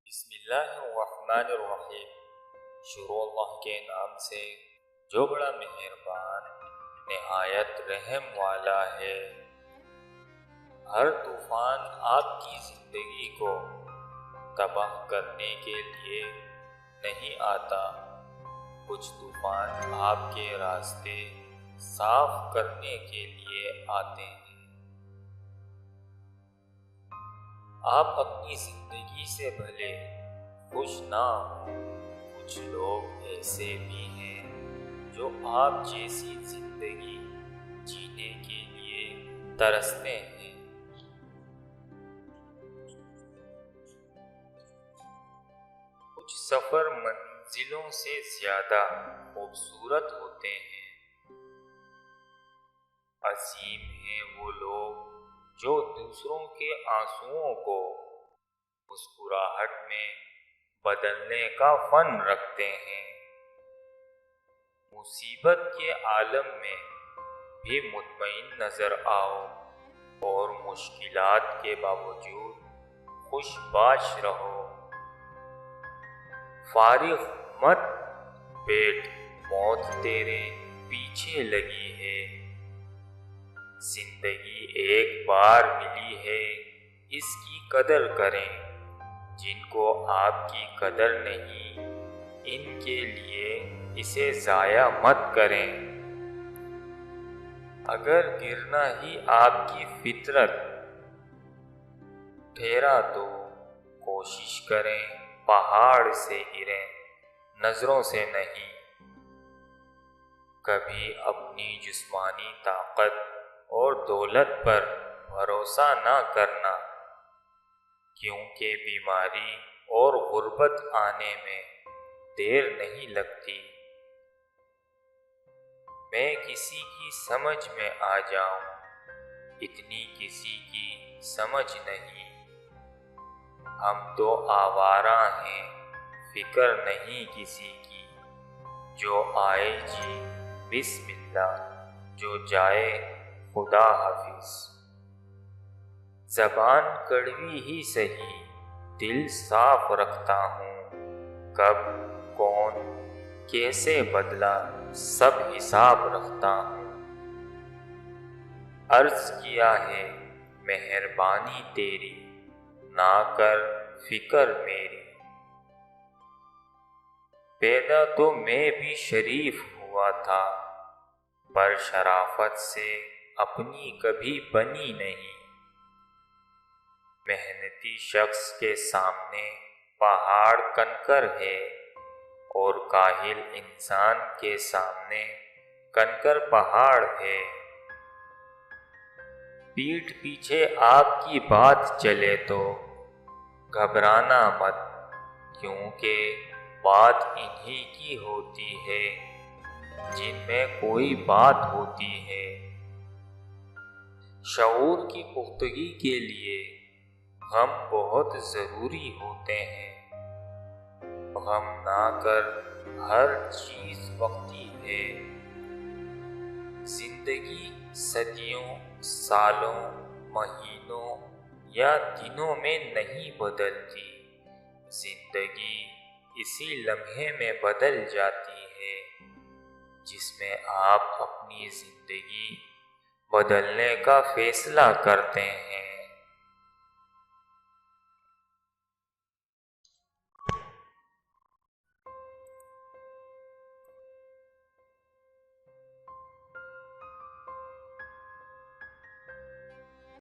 بسم اللہ الرحمن الرحیم۔ شروع اللہ کے نام سے جو بڑا مہربان نہایت رحم والا ہے۔ ہر طوفان آپ کی زندگی کو تباہ کرنے کے لیے نہیں آتا، کچھ طوفان آپ کے راستے صاف کرنے کے لیے آتے ہیں۔ آپ اپنی زندگی سے بھلے خوش نہ ہوں، کچھ لوگ ایسے بھی ہیں جو آپ جیسی زندگی جینے کے لیے ترستے ہیں۔ کچھ سفر منزلوں سے زیادہ خوبصورت ہوتے ہیں۔ عظیم ہیں وہ لوگ جو دوسروں کے آنسوؤں کو مسکراہٹ میں بدلنے کا فن رکھتے ہیں۔ مصیبت کے عالم میں بھی مطمئن نظر آؤ اور مشکلات کے باوجود خوش باش رہو۔ فارغ مت بیٹھ، موت تیرے پیچھے لگی ہے۔ زندگی ایک بار ملی ہے، اس کی قدر کریں۔ جن کو آپ کی قدر نہیں، ان کے لیے اسے ضائع مت کریں۔ اگر گرنا ہی آپ کی فطرت ٹھہرا تو کوشش کریں پہاڑ سے گریں، نظروں سے نہیں۔ کبھی اپنی جسمانی طاقت اور دولت پر بھروسہ نہ کرنا، کیونکہ بیماری اور غربت آنے میں دیر نہیں لگتی۔ میں کسی کی سمجھ میں آ جاؤں، اتنی کسی کی سمجھ نہیں۔ ہم تو آوارہ ہیں، فکر نہیں کسی کی۔ جو آئے جی بسم اللہ، جو جائے خدا حافظ۔ زبان کڑوی ہی سہی، دل صاف رکھتا ہوں۔ کب، کون، کیسے بدلا، سب حساب رکھتا ہوں۔ عرض کیا ہے مہربانی تیری، نہ کر فکر میری۔ پیدا تو میں بھی شریف ہوا تھا، پر شرافت سے اپنی کبھی بنی نہیں۔ محنتی شخص کے سامنے پہاڑ کنکر ہے، اور کاہل انسان کے سامنے کنکر پہاڑ ہے۔ پیٹھ پیچھے آپ کی بات چلے تو گھبرانا مت، کیونکہ بات انہی کی ہوتی ہے جن میں کوئی بات ہوتی ہے۔ شعور کی پختگی کے لیے غم بہت ضروری ہوتے ہیں۔ غم نہ کر، ہر چیز وقتی ہے۔ زندگی صدیوں، سالوں، مہینوں یا دنوں میں نہیں بدلتی، زندگی اسی لمحے میں بدل جاتی ہے جس میں آپ اپنی زندگی بدلنے کا فیصلہ کرتے ہیں۔